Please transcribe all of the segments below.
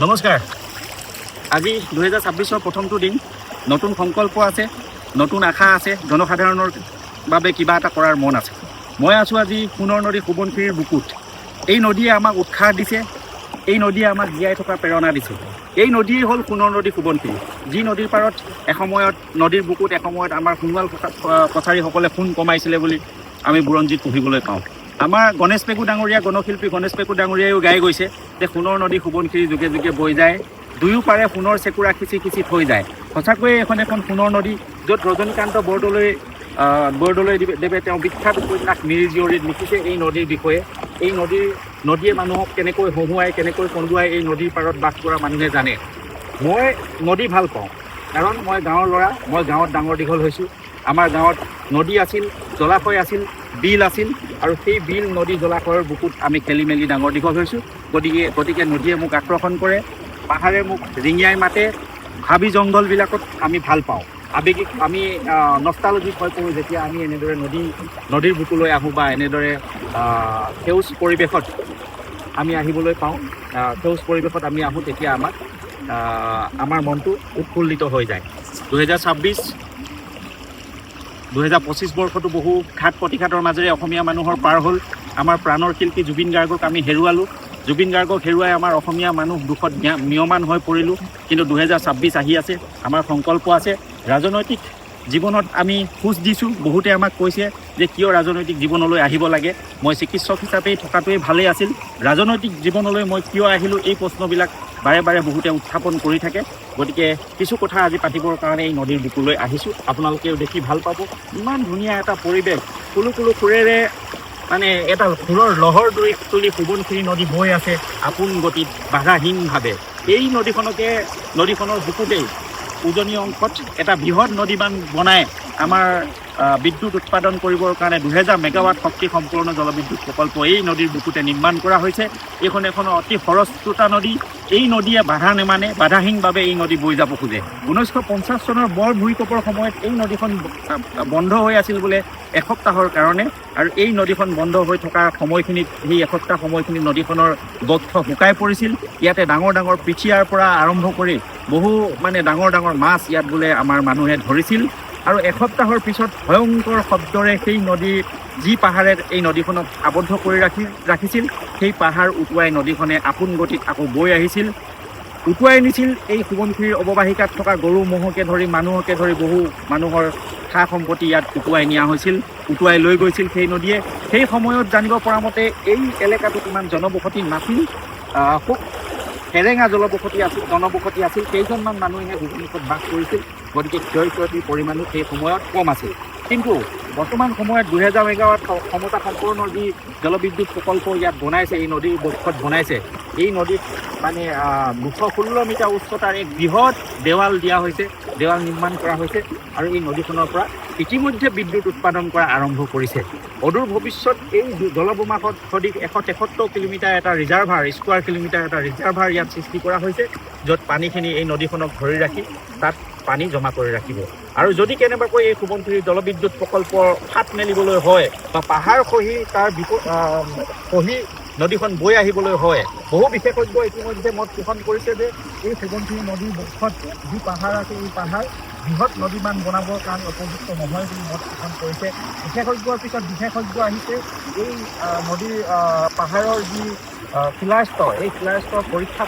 নমস্কাৰ। আজি 2026 প্ৰথমটো দিন। নতুন সংকল্প আছে, নতুন আশা আছে, জনসাধাৰণৰ বাবে কিবা এটা কৰাৰ মন আছে। মই আছোঁ আজি সোণৰ নদী সোৱণশিৰিৰ বুকুত। এই নদীয়ে আমাক উৎসাহ দিছে, এই নদীয়ে আমাক জীয়াই থকাৰ প্ৰেৰণা দিছে। এই নদীয়ে হ'ল সোণৰ নদী সোৱণশিৰি, যি নদীৰ পাৰত এসময়ত নদীৰ বুকুত এসময়ত আমাৰ সোণোৱাল কছাৰীসকলে সোণ কমাইছিলে বুলি আমি বুৰঞ্জীত পঢ়িবলৈ পাওঁ। আমাৰ গণেশ পেগু ডাঙৰীয়া, গণশিল্পী গণেশ পেগু ডাঙৰীয়াইও গাই গৈছে যে সোণৰ নদী সোৱণশিৰি যুগে যুগে বৈ যায়, দুয়ো পাৰে সোণৰ চেকুৰা খিচি খিচি থৈ যায়। সঁচাকৈয়ে এখন সোণৰ নদী, য'ত ৰজনীকান্ত বৰদলৈদেৱে তেওঁ বিখ্যাত উপন্যাস মিৰি জীয়ৰীত লিখিছে এই নদীৰ বিষয়ে। এই নদীয়ে মানুহক কেনেকৈ হহুৱাই, কেনেকৈ কন্দুৱাই এই নদীৰ পাৰত বাস কৰা মানুহে জানে। মই নদী ভাল পাওঁ, কাৰণ মই গাঁৱৰ ল'ৰা, মই গাঁৱত ডাঙৰ দীঘল হৈছোঁ। আমাৰ গাঁৱত নদী আছিল, জলাশয় আছিল, বিল আছিল, আৰু সেই বিল নদী জলাশয়ৰ বুকুত আমি খেলি মেলি ডাঙৰ দীঘল হৈছোঁ। গতিকে নদীয়ে মোক আকৰ্ষণ কৰে, পাহাৰে মোক ৰিঙিয়াই মাতে, হাবি জংঘলবিলাকত আমি ভাল পাওঁ। আৱেগিক আমি নষ্টালজিক হৈ পৰোঁ যেতিয়া আমি এনেদৰে নদীৰ বুকুলৈ আহোঁ বা এনেদৰে সেউজ পৰিৱেশত আমি আহিবলৈ পাওঁ। সেউজ পৰিৱেশত আমি আহোঁ, তেতিয়া আমাৰ মনটো উৎফুল্লিত হৈ যায়। 2025 বৰ্ষটো বহু ঘাত প্ৰতিঘাতৰ মাজেৰে অসমীয়া মানুহৰ পাৰ হ'ল। আমাৰ প্ৰাণৰ শিল্পী জুবিন গাৰ্গক আমি হেৰুৱালোঁ। জুবিন গাৰ্গক হেৰুৱাই আমাৰ অসমীয়া মানুহ দুখত ম্ৰিয়মান হৈ পৰিলোঁ। কিন্তু 2026 আহি আছে, আমাৰ সংকল্প আছে। ৰাজনৈতিক জীৱনত আমি খোজ দিছোঁ। বহুতে আমাক কৈছে যে কিয় ৰাজনৈতিক জীৱনলৈ আহিব লাগে। মই চিকিৎসক হিচাপেই থকাটোৱেই ভালেই আছিল। ৰাজনৈতিক জীৱনলৈ মই কিয় আহিলোঁ, এই প্ৰশ্নবিলাক বাৰে বাৰে বহুতে উত্থাপন কৰি থাকে। গতিকে কিছু কথা আজি পাতিবৰ কাৰণে এই নদীৰ বুকুলৈ আহিছোঁ। আপোনালোকেও দেখি ভাল পাব। ইমান ধুনীয়া এটা পৰিৱেশ, কুলো কুলো সুৰেৰে মানে এটা সুৰৰ লহৰ তুলি সোৱণশিৰি নদী বৈ আছে আপোন গতিত বাধাহীনভাৱে। এই নদীখনৰ বুকুতেই উজনি অংশত এটা বৃহৎ নদীবান্ধ বনাই আমাৰ বিদ্যুৎ উৎপাদন কৰিবৰ কাৰণে 2000 মেগাৱাট শক্তি সম্পূৰ্ণ জলবিদ্যুৎ প্ৰকল্প এই নদীৰ বুকুতে নিৰ্মাণ কৰা হৈছে। এইখন অতি খৰস্ৰোতা নদী। এই নদীয়ে বাধা নেমানে, বাধাহীনভাৱে এই নদী বৈ যাব খোজে। 1950 চনৰ বৰ ভূঁইকঁপৰ সময়ত এই নদীখন বন্ধ হৈ আছিল বোলে এসপ্তাহৰ কাৰণে, আৰু এই নদীখন বন্ধ হৈ থকা সময়খিনিত, সেই এসপ্তাহ সময়খিনিত নদীখনৰ বক্ষ শুকাই পৰিছিল। ইয়াতে ডাঙৰ ডাঙৰ পিচিয়াৰ পৰা আৰম্ভ কৰি বহু ডাঙৰ ডাঙৰ মাছ ইয়াত বোলে আমাৰ মানুহে ধৰিছিল। আৰু এসপ্তাহৰ পিছত ভয়ংকৰ শব্দৰে সেই নদীৰ যি পাহাৰে এই নদীখনক আবদ্ধ কৰি ৰাখিছিল, সেই পাহাৰ উটুৱাই নদীখনে আপোন গতিত আকৌ বৈ আহিছিল, উটুৱাই নিছিল। এই সোৱণশিৰিৰ অৱবাহিকাত থকা গৰু ম'হকে ধৰি মানুহকে ধৰি বহু মানুহৰ সা সম্পত্তি ইয়াত উটুৱাই নিয়া হৈছিল, উটুৱাই লৈ গৈছিল সেই নদীয়ে। সেই সময়ত জানিব পৰা মতে এই এলেকাটোত ইমান জনবসতি নাছিল, খুব সেৰেঙা জনবসতি আছিল। কেইজনমান মানুহে ভূমিকত বাস কৰিছিল। গতিকে ক্ষয় ক্ষতিৰ পৰিমাণো সেই সময়ত কম আছিল। কিন্তু বৰ্তমান সময়ত 2000 মেগাৱাট ক্ষমতা সম্পন্ন যি জলবিদ্যুৎ প্ৰকল্প ইয়াত বনাইছে, এই নদীৰ বক্ষত বনাইছে, এই নদীত 216 মিটাৰ উচ্চতাৰ এক বৃহৎ দেৱাল দিয়া হৈছে, দেৱাল নিৰ্মাণ কৰা হৈছে, আৰু এই নদীখনৰ পৰা ইতিমধ্যে বিদ্যুৎ উৎপাদন কৰা আৰম্ভ কৰিছে। অদূৰ ভৱিষ্যত এই জলবোমাত সদৃশ 173 কিলোমিটাৰ এটা ৰিজাৰ্ভাৰ, স্কোৱাৰ কিলোমিটাৰ এটা ৰিজাৰ্ভাৰ ইয়াত সৃষ্টি কৰা হৈছে, য'ত পানীখিনি এই নদীখনক ধৰি ৰাখি তাত পানী জমা কৰি ৰাখিব। আৰু যদি কেনেবাকৈ এই সোৱণশিৰি জলবিদ্যুৎ প্ৰকল্প ফাট মেলিবলৈ হয় বা পাহাৰ খহি নদীখন বৈ আহিবলৈ হয়, বহু বিশেষজ্ঞ ইতিমধ্যে মত পোষণ কৰিছে যে এই সোৱণশিৰি নদীৰ বক্ষত যি পাহাৰ আছে, এই পাহাৰ বৃহৎ নদীবান্ধ বনাবৰ কাৰণে উপযুক্ত নহয় বুলি মত পোষণ কৰিছে। বিশেষজ্ঞৰ পিছত বিশেষজ্ঞ আহিছে। এই নদীৰ পাহাৰৰ যি শিলাৰ স্তৰ, এই শিলাৰ স্তৰ পৰীক্ষা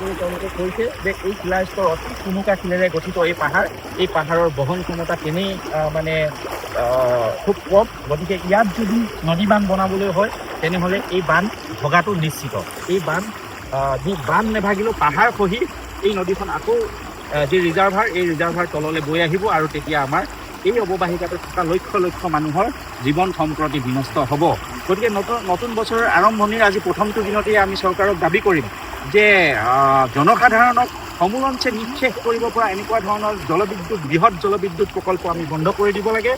কৰি তেওঁলোকে কৈছে যে এই শিলাৰ স্তৰ অতি কুনুকা শিলেৰে গঠিত এই পাহাৰৰ বহন ক্ষমতা তেনেই খুব কম। গতিকে ইয়াত যদি নদী বান্ধ বনাবলৈ হয়, তেনেহ'লে এই বান্ধ ভগাটো নিশ্চিত। এই বান্ধ নেভাগিলেও পাহাৰ খহি এই নদীখন আকৌ যি ৰিজাৰ্ভাৰ, এই ৰিজাৰ্ভাৰ তললৈ বৈ আহিব, আৰু তেতিয়া আমাৰ এই অৱবাহিকাটোত থকা লক্ষ লক্ষ মানুহৰ জীৱন সম্প্ৰতি বিনষ্ট হ'ব। গতিকে নতুন বছৰৰ আৰম্ভণিৰ আজি প্ৰথমটো দিনতেই আমি চৰকাৰক দাবী কৰিম যে জনসাধাৰণক সমূলঞ্চে নিঃশেষ কৰিব পৰা এনেকুৱা ধৰণৰ বৃহৎ জলবিদ্যুৎ প্ৰকল্প আমি বন্ধ কৰি দিব লাগে।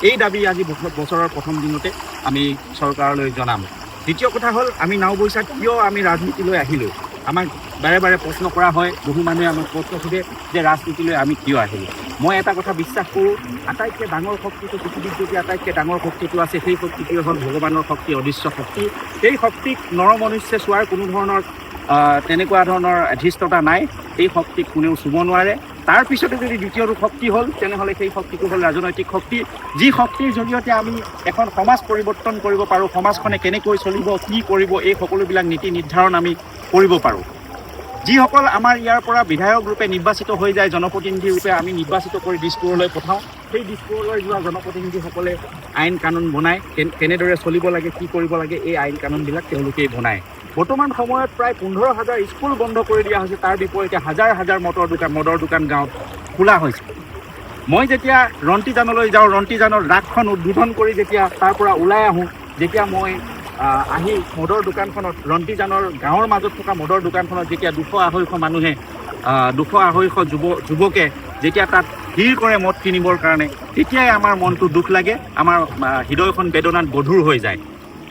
এই দাবী আজি বছৰৰ প্ৰথম দিনতে আমি চৰকাৰলৈ জনাম। দ্বিতীয় কথা হ'ল, আমি নাওবৈচাত কিয় আমি ৰাজনীতিলৈ আহিলোঁ। আমাক বাৰে বাৰে প্ৰশ্ন কৰা হয়, বহু মানুহে আমাক প্ৰশ্ন সোধে যে ৰাজনীতিলৈ আমি কিয় আহিলোঁ। মই এটা কথা বিশ্বাস কৰোঁ, আটাইতকৈ ডাঙৰ শক্তিটো পৃথিৱীত যদি আটাইতকৈ ডাঙৰ শক্তিটো আছে, সেই শক্তিটোৱে হ'ল ভগৱানৰ শক্তি, অদৃশ্য শক্তি। সেই শক্তিক নৰমনুষ্যে চোৱাৰ কোনো ধৰণৰ তেনেকুৱা ধৰণৰ ধৃষ্টতা নাই, এই শক্তিক কোনেও চুব নোৱাৰে। তাৰ পিছতে যদি দ্বিতীয়টো শক্তি হ'ল, তেনেহ'লে সেই শক্তিটো হ'ল ৰাজনৈতিক শক্তি, যি শক্তিৰ জৰিয়তে আমি এখন সমাজ পৰিৱৰ্তন কৰিব পাৰোঁ, সমাজখনে কেনেকৈ চলিব, কি কৰিব, এই সকলোবিলাক নীতি নিৰ্ধাৰণ আমি কৰিব পাৰোঁ। যিসকল আমাৰ ইয়াৰ পৰা বিধায়ক ৰূপে নিৰ্বাচিত হৈ যায়, জনপ্ৰতিনিধি ৰূপে আমি নিৰ্বাচিত কৰি দিছপুৰলৈ পঠাওঁ, সেই দিছপুৰলৈ যোৱা জনপ্ৰতিনিধিসকলে আইন কানুন বনায়, কেনেদৰে চলিব লাগে, কি কৰিব লাগে, এই আইন কানুনবিলাক তেওঁলোকেই বনায়। বৰ্তমান সময়ত প্ৰায় 15,000 স্কুল বন্ধ কৰি দিয়া হৈছে, তাৰ বিপৰীতে হাজাৰ হাজাৰ মদৰ দোকান গাঁৱত খোলা হৈছে। মই যেতিয়া ৰন্তিজানলৈ যাওঁ, ৰন্তিজানৰ ৰাসখন উদ্বোধন কৰি যেতিয়া তাৰ পৰা ওলাই আহোঁ, যেতিয়া মই আহি মদৰ দোকানখনত, ৰন্তিজানৰ গাঁৱৰ মাজত থকা মদৰ দোকানখনত যেতিয়া 200-250 মানুহে 200-250 যুৱকে যেতিয়া তাত ভিৰ কৰে মদ কিনিবৰ কাৰণে, তেতিয়াই আমাৰ মনটো দুখ লাগে, আমাৰ হৃদয়খন বেদনাত গধুৰ হৈ যায়।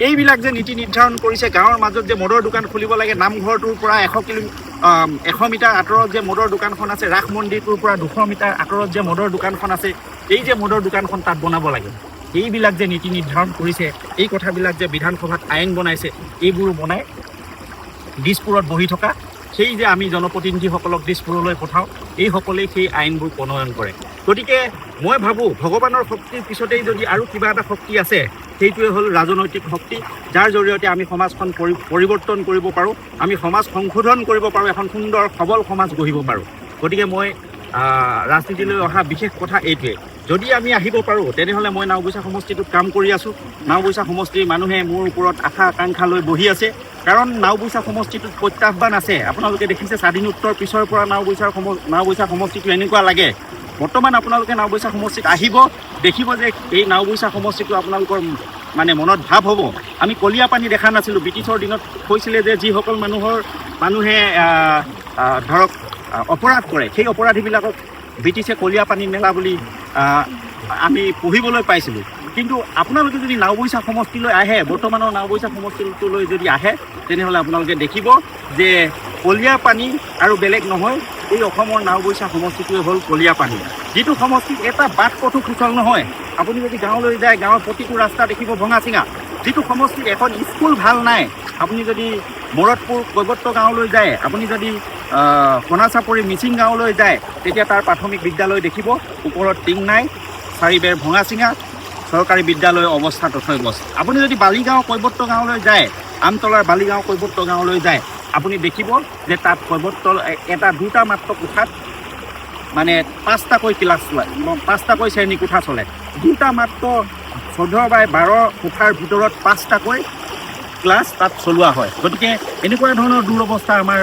এইবিলাক যে নীতি নিৰ্ধাৰণ কৰিছে, গাঁৱৰ মাজত যে মদৰ দোকান খুলিব লাগে, নামঘৰটোৰ পৰা 100 মিটাৰ আঁতৰত যে মদৰ দোকানখন আছে, ৰাস মন্দিৰটোৰ পৰা 200 মিটাৰ আঁতৰত যে মদৰ দোকানখন আছে, এই যে মদৰ দোকানখন তাত বনাব লাগে, এইবিলাক যে নীতি নিৰ্ধাৰণ কৰিছে, এই কথাবিলাক যে বিধানসভাত আইন বনাইছে, এইবোৰ বনাই দিছপুৰত বহি থকা সেই যে আমি জনপ্ৰতিনিধিসকলক দিছপুৰলৈ পঠাওঁ, এইসকলেই সেই আইনবোৰ প্ৰণয়ন কৰে। গতিকে মই ভাবোঁ ভগৱানৰ শক্তিৰ পিছতেই যদি আৰু কিবা এটা শক্তি আছে, সেইটোৱে হ'ল ৰাজনৈতিক শক্তি, যাৰ জৰিয়তে আমি সমাজখন পৰিৱৰ্তন কৰিব পাৰোঁ, আমি সমাজ সংশোধন কৰিব পাৰোঁ, এখন সুন্দৰ সবল সমাজ গঢ়িব পাৰোঁ। গতিকে মই ৰাজনীতিলৈ অহা বিশেষ কথা এইটোৱে, যদি আমি আহিব পাৰোঁ তেনেহ'লে মই নাওবৈচা সমষ্টিটোত কাম কৰি আছোঁ। নাওবৈচা সমষ্টিৰ মানুহে মোৰ ওপৰত আশা আকাংক্ষা লৈ বহি আছে, কাৰণ নাওবৈচা সমষ্টিটোত প্ৰত্যাহ্বান আছে। আপোনালোকে দেখিছে স্বাধীনোত্তৰ পিছৰ পৰা নাওবৈচা সমষ্টিটো এনেকুৱা লাগে। বৰ্তমান আপোনালোকে নাওবৈচা সমষ্টিত আহিব, দেখিব যে এই নাওবৈচা সমষ্টিটো আপোনালোকৰ মানে মনত ভাৱ হ'ব, আমি কলীয়া পানী দেখা নাছিলোঁ। ব্ৰিটিছৰ দিনত কৈছিলে যে যিসকল মানুহে ধৰক অপৰাধ কৰে, সেই অপৰাধীবিলাকক ব্ৰিটিছে কলীয়া পানী মেলা বুলি আমি পঢ়িবলৈ পাইছিলোঁ। কিন্তু আপোনালোকে যদি নাওবৈচা সমষ্টিলৈ আহে, বৰ্তমানৰ নাওবৈচা সমষ্টিটোলৈ যদি আহে, তেনেহ'লে আপোনালোকে দেখিব যে কলীয়া পানী আৰু বেলেগ নহয়, এই অসমৰ নাওবৈচা সমষ্টিটোৱে হ'ল কলীয়া পানী, যিটো সমষ্টিত এটা বাট পথো সুচল নহয়। আপুনি যদি গাঁৱলৈ যায়, গাঁৱৰ প্ৰতিটো ৰাস্তা দেখিব ভঙা চিঙা। যিটো সমষ্টিত এখন স্কুল ভাল নাই, আপুনি যদি মৰদপুৰ কৈৱৰ্ত গাঁৱলৈ যায়, আপুনি যদি কণাচাপৰি মিচিং গাঁৱলৈ যায়, তেতিয়া তাৰ প্ৰাথমিক বিদ্যালয় দেখিব ওপৰত টিং নাই, চাৰিবেৰ ভঙা চিঙা, চৰকাৰী বিদ্যালয়ৰ অৱস্থা তথৈবচ। আপুনি যদি বালিগাঁও কৈৱৰ্ত গাঁৱলৈ যায়, আমতলাৰ বালিগাঁও কৈৱৰ্ত গাঁৱলৈ যায়, আপুনি দেখিব যে তাত কৈৱৰ্ত দুটা মাত্ৰ কোঠাত মানে 5টাকৈ শ্ৰেণী কোঠা চলে। দুটা মাত্ৰ 14/12 কোঠাৰ ভিতৰত 5টাকৈ ক্লাছ তাত চলোৱা হয়। গতিকে এনেকুৱা ধৰণৰ দুৰৱস্থা আমাৰ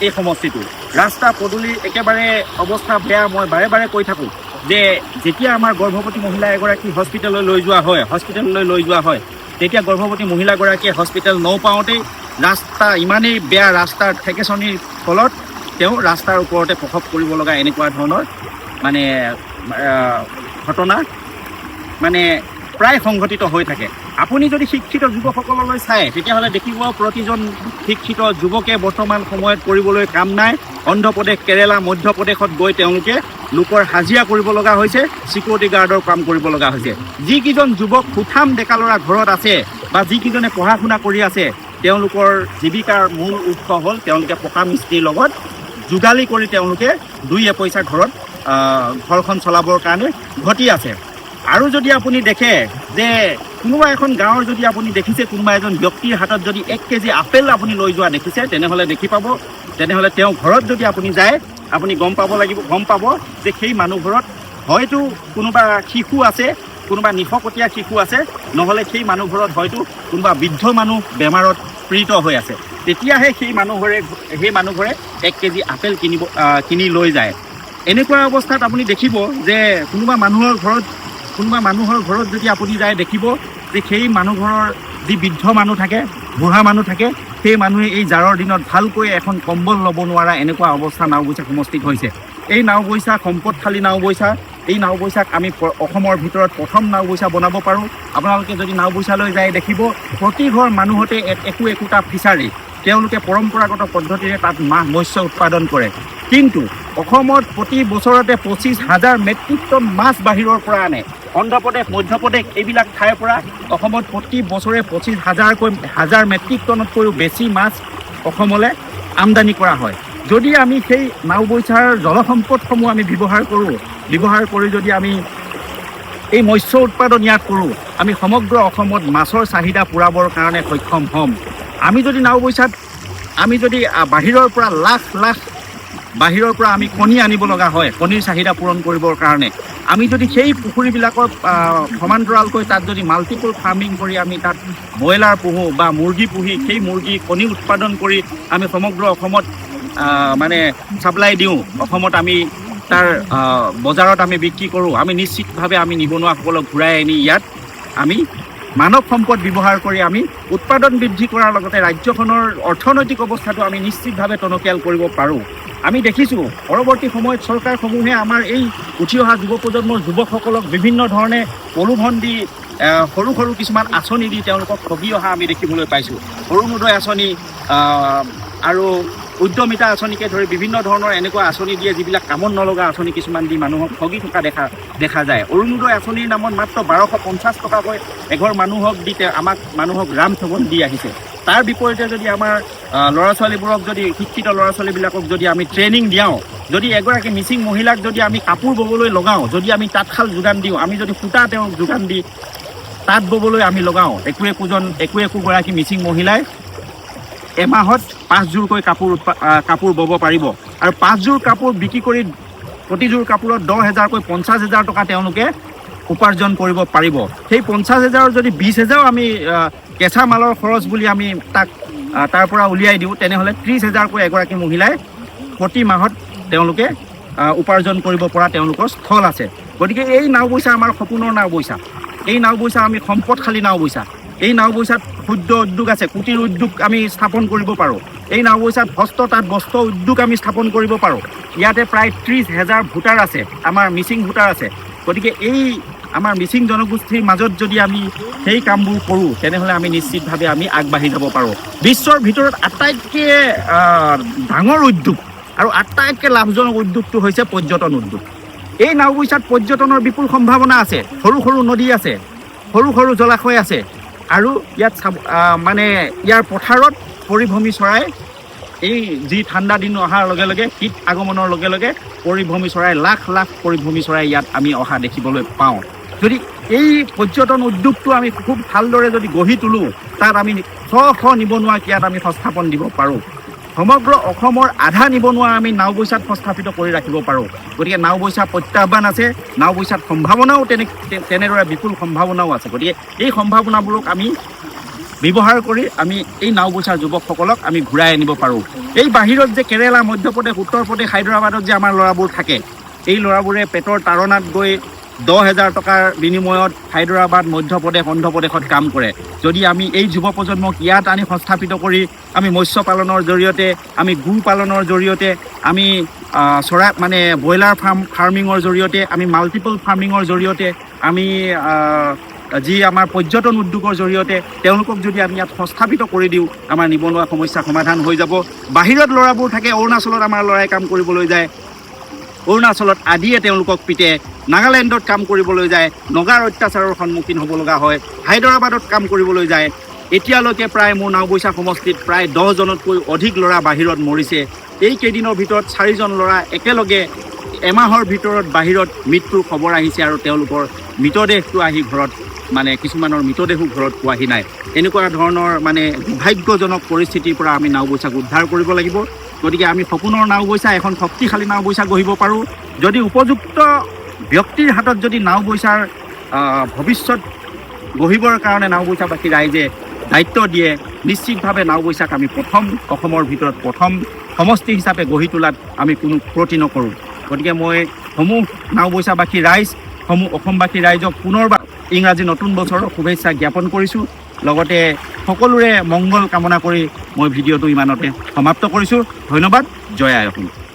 এই সমষ্টিটো। ৰাস্তা পদূলি একেবাৰে অৱস্থা বেয়া। মই বাৰে বাৰে কৈ থাকোঁ যে যেতিয়া আমাৰ গৰ্ভৱতী মহিলা এগৰাকী হস্পিটেললৈ লৈ যোৱা হয়, তেতিয়া গৰ্ভৱতী মহিলাগৰাকীয়ে হস্পিটেল নপাওঁতেই ৰাস্তা ইমানেই বেয়া, ৰাস্তাৰ ঠেকেচনিৰ ফলত তেওঁ ৰাস্তাৰ ওপৰতে প্ৰসৱ কৰিব লগা এনেকুৱা ধৰণৰ মানে ঘটনা মানে প্ৰায় সংঘটিত হৈ থাকে। আপুনি যদি শিক্ষিত যুৱকসকললৈ চায়, তেতিয়াহ'লে দেখিব প্ৰতিজন শিক্ষিত যুৱকে বৰ্তমান সময়ত কৰিবলৈ কাম নাই। অন্ধ্ৰপ্ৰদেশ, কেৰেলা, মধ্যপ্ৰদেশত গৈ তেওঁলোকে লোকৰ হাজিৰা কৰিব লগা হৈছে, ছিকিউৰিটি গাৰ্ডৰ কাম কৰিব লগা হৈছে। যিকেইজন যুৱক সুঠাম ডেকা ল'ৰা ঘৰত আছে বা যিকেইজনে পঢ়া শুনা কৰি আছে, তেওঁলোকৰ জীৱিকাৰ মূল উৎস হ'ল তেওঁলোকে পকা মিস্ত্ৰীৰ লগত যোগালী কৰি তেওঁলোকে 2-এপইচা ঘৰখন চলাবৰ কাৰণে ঘটি আছে। আৰু যদি আপুনি দেখে যে কোনোবা এখন গাঁৱৰ যদি আপুনি দেখিছে কোনোবা এজন ব্যক্তিৰ হাতত যদি 1 কেজি আপেল আপুনি লৈ যোৱা দেখিছে, তেনেহ'লে তেওঁ ঘৰত যদি আপুনি যায়, আপুনি গম পাব যে সেই মানুহ ঘৰত হয়তো কোনোবা শিশু আছে, কোনোবা নিশকতীয়া শিশু আছে, নহ'লে সেই মানুহ ঘৰত হয়তো কোনোবা বৃদ্ধ মানুহ বেমাৰত পীড়িত হৈ আছে। তেতিয়াহে সেই মানুহ ঘৰে 1 কেজি আপেল কিনি লৈ যায়। এনেকুৱা অৱস্থাত আপুনি দেখিব যে কোনোবা মানুহৰ ঘৰত যদি আপুনি যায়, দেখিব যে সেই মানুহ ঘৰৰ যি বৃদ্ধ মানুহ থাকে, বুঢ়া মানুহ থাকে, সেই মানুহে এই জাৰৰ দিনত ভালকৈ এখন কম্বল ল'ব নোৱাৰা এনেকুৱা অৱস্থা নাওবৈচা সমষ্টিত হৈছে। এই নাওবৈচা সম্পদশালী নাওবৈচা, এই নাওবৈচাক আমি অসমৰ ভিতৰত প্ৰথম নাওবৈচা বনাব পাৰোঁ। আপোনালোকে যদি নাওবৈচালৈ যায়, দেখিব প্ৰতি ঘৰ মানুহতে একোটা ফিচাৰী, তেওঁলোকে পৰম্পৰাগত পদ্ধতিৰে তাত মৎস্য উৎপাদন কৰে। কিন্তু অসমত প্ৰতি বছৰতে 25,000 মেট্ৰিক টন মাছ বাহিৰৰ পৰা আনে। অন্ধ্ৰপ্ৰদেশ, মধ্যপ্ৰদেশ এইবিলাক ঠাইৰ পৰা অসমত প্ৰতি বছৰে 25,000 মেট্ৰিক টনতকৈও বেছি মাছ অসমলৈ আমদানি কৰা হয়। যদি আমি সেই নাওবৈচাৰ জলসম্পদসমূহ আমি ব্যৱহাৰ কৰি যদি আমি এই মৎস্য উৎপাদন ইয়াত কৰোঁ, আমি সমগ্ৰ অসমত মাছৰ চাহিদা পূৰাবৰ কাৰণে সক্ষম হ'ম। আমি যদি নাওবৈচাত বাহিৰৰ পৰা লাখ আমি কণী আনিব লগা হয়, কণীৰ চাহিদা পূৰণ কৰিবৰ কাৰণে, আমি যদি সেই পুখুৰীবিলাকৰ সমান্তৰালকৈ তাত যদি মাল্টিপল ফাৰ্মিং কৰি আমি তাত ব্ৰইলাৰ পুহোঁ বা মুৰ্গী পুহি সেই মুৰ্গী কণী উৎপাদন কৰি আমি সমগ্ৰ অসমত মানে ছাপ্লাই দিওঁ, অসমত আমি তাৰ বজাৰত আমি বিক্ৰী কৰোঁ, আমি নিশ্চিতভাৱে আমি নিবনুৱাসকলক ঘূৰাই আনি ইয়াত আমি মানৱ সম্পদ ব্যৱহাৰ কৰি আমি উৎপাদন বৃদ্ধি কৰাৰ লগতে ৰাজ্যখনৰ অৰ্থনৈতিক অৱস্থাটো আমি নিশ্চিতভাৱে টনকিয়াল কৰিব পাৰোঁ। আমি দেখিছোঁ পৰৱৰ্তী সময়ত চৰকাৰসমূহে আমাৰ এই উঠি অহা যুৱ প্ৰজন্মৰ যুৱকসকলক বিভিন্ন ধৰণে প্ৰলোভন দি সৰু কিছুমান আঁচনি দি তেওঁলোকক ঠগি অহা আমি দেখিবলৈ পাইছোঁ। অৰুণোদয় আঁচনি আৰু উদ্যমিতা আঁচনিকে ধৰি বিভিন্ন ধৰণৰ এনেকুৱা আঁচনি দিয়ে যিবিলাক কামত নলগা আঁচনি কিছুমান দি মানুহক ঠগি থকা দেখা যায়। অৰুণোদয় আঁচনিৰ নামত মাত্ৰ 1250 টকাকৈ এঘৰ মানুহক দি মানুহক ৰাম ঠগন দি আহিছে। তাৰ বিপৰীতে যদি আমাৰ ল'ৰা ছোৱালীবোৰক যদি শিক্ষিত ল'ৰা ছোৱালীবিলাকক যদি আমি ট্ৰেইনিং দিয়াওঁ, যদি এগৰাকী মিচিং মহিলাক যদি আমি কাপোৰ ববলৈ লগাওঁ, যদি আমি তাঁতশাল যোগান দিওঁ, আমি যদি সূতা তেওঁক যোগান দি তাঁত ববলৈ আমি লগাওঁ, একোগৰাকী মিচিং মহিলাই এমাহত 5 যোৰকৈ কাপোৰ বব পাৰিব আৰু 5 যোৰ কাপোৰ বিক্ৰী কৰি প্ৰতিযোৰ কাপোৰত 10,000কৈ 50,000 টকা তেওঁলোকে উপাৰ্জন কৰিব পাৰিব। সেই 50,000ৰ যদি 20,000 আমি কেঁচা মালৰ খৰচ বুলি আমি তাক তাৰ পৰা উলিয়াই দিওঁ, তেনেহ'লে 30,000কৈ এগৰাকী মহিলাই প্ৰতি মাহত তেওঁলোকে উপাৰ্জন কৰিব পৰা তেওঁলোকৰ স্থল আছে। গতিকে এই নাওবৈচা আমাৰ সপোনৰ নাওবৈচা, এই নাওবৈচা আমি সম্পদশালী নাওবৈচা, এই নাওবৈচাত ক্ষুদ্ৰ উদ্যোগ আছে, কুটিৰ উদ্যোগ আমি স্থাপন কৰিব পাৰোঁ। এই নাওবৈচাত তাঁত বস্ত্ৰ উদ্যোগ আমি স্থাপন কৰিব পাৰোঁ। ইয়াতে প্ৰায় 30,000 ভোটাৰ আছে, আমাৰ মিচিং ভোটাৰ আছে। গতিকে এই আমাৰ মিচিং জনগোষ্ঠীৰ মাজত যদি আমি সেই কামবোৰ কৰোঁ, তেনেহ'লে আমি নিশ্চিতভাৱে আমি আগবাঢ়ি যাব পাৰোঁ। বিশ্বৰ ভিতৰত আটাইতকৈ ডাঙৰ উদ্যোগ আৰু আটাইতকৈ লাভজনক উদ্যোগটো হৈছে পৰ্যটন উদ্যোগ। এই নাওবৈচাত পৰ্যটনৰ বিপুল সম্ভাৱনা আছে। সৰু নদী আছে, সৰু জলাশয় আছে আৰু ইয়াত মানে ইয়াৰ পথাৰত পৰিভ্ৰমী চৰাই, এই যি ঠাণ্ডা দিন অহাৰ লগে লগে, শীত আগমনৰ লগে লগে পৰিভ্ৰমী চৰাই লাখ পৰিভ্ৰমী চৰাই ইয়াত আমি অহা দেখিবলৈ পাওঁ। যদি এই পৰ্যটন উদ্যোগটো আমি খুব ভালদৰে যদি গঢ়ি তোলোঁ, তাত আমি শ নিবনুৱাক ইয়াত আমি সংস্থাপন দিব পাৰোঁ। সমগ্ৰ অসমৰ আধা নিবনুৱা আমি নাওবৈচাত সংস্থাপিত কৰি ৰাখিব পাৰোঁ। গতিকে নাওবৈচা প্ৰত্যাহ্বান আছে, নাওবৈচাত সম্ভাৱনাও তেনেদৰে বিপুল সম্ভাৱনাও আছে। গতিকে এই সম্ভাৱনাবোৰক আমি ব্যৱহাৰ কৰি আমি এই নাওবৈচাৰ যুৱকসকলক আমি ঘূৰাই আনিব পাৰোঁ। এই বাহিৰত যে কেৰেলা, মধ্যপ্ৰদেশ, উত্তৰ প্ৰদেশ, হায়দৰাবাদত যে আমাৰ ল'ৰাবোৰ থাকে, এই ল'ৰাবোৰে পেটৰ তাৰণাত গৈ 10,000 টকাৰ বিনিময়ত হায়দৰাবাদ, মধ্যপ্ৰদেশ, অন্ধ্ৰপ্ৰদেশত কাম কৰে। যদি আমি এই যুৱ প্ৰজন্মক ইয়াত আনি সংস্থাপিত কৰি আমি মৎস্য পালনৰ জৰিয়তে, আমি গো পালনৰ জৰিয়তে, আমি ব্ৰইলাৰ ফাৰ্মিঙৰ জৰিয়তে, আমি মাল্টিপল ফাৰ্মিঙৰ জৰিয়তে, আমি যি আমাৰ পৰ্যটন উদ্যোগৰ জৰিয়তে তেওঁলোকক যদি আমি ইয়াত সংস্থাপিত কৰি দিওঁ, আমাৰ নিবনুৱা সমস্যা সমাধান হৈ যাব। বাহিৰত ল'ৰাবোৰ থাকে, অৰুণাচলত আমাৰ ল'ৰাই কাম কৰিবলৈ যায়, অৰুণাচলত আদিয়ে তেওঁলোকক পিতে, নাগালেণ্ডত কাম কৰিবলৈ যায়, নগাৰ অত্যাচাৰৰ সন্মুখীন হ'ব লগা হয়, হায়দৰাবাদত কাম কৰিবলৈ যায়। এতিয়ালৈকে প্ৰায় মোৰ নাওবৈচা সমষ্টিত প্ৰায় 10জনতকৈ অধিক ল'ৰা বাহিৰত মৰিছে। এই কেইদিনৰ ভিতৰত 4জন ল'ৰা একেলগে এমাহৰ ভিতৰত বাহিৰত মৃত্যুৰ খবৰ আহিছে আৰু তেওঁলোকৰ মৃতদেহটো আহি ঘৰত, কিছুমানৰ মৃতদেহো ঘৰত পোৱাহি নাই। এনেকুৱা ধৰণৰ দুৰ্ভাগ্যজনক পৰিস্থিতিৰ পৰা আমি নাওবৈচাক উদ্ধাৰ কৰিব লাগিব। গতিকে আমি সপোনৰ নাওবৈচা, এখন শক্তিশালী নাওবৈচা গঢ়িব পাৰোঁ যদি উপযুক্ত ব্যক্তিৰ হাতত যদি নাওবৈচাৰ ভৱিষ্যত গঢ়িবৰ কাৰণে নাওবৈচাবাসী ৰাইজে দায়িত্ব দিয়ে। নিশ্চিতভাৱে নাওবৈচাক আমি অসমৰ ভিতৰত প্ৰথম সমষ্টি হিচাপে গঢ়ি তোলাত আমি কোনো ক্ৰতি নকৰোঁ। গতিকে মই নাওবৈচাবাসী ৰাইজ, অসমবাসী ৰাইজক পুনৰবাৰ ইংৰাজী নতুন বছৰৰ শুভেচ্ছা জ্ঞাপন কৰিছোঁ। লগতে সকলোৰে মংগল কামনা কৰি মই ভিডিঅ'টো ইমানতে সমাপ্ত কৰিছোঁ। ধন্যবাদ। জয় আই অসম।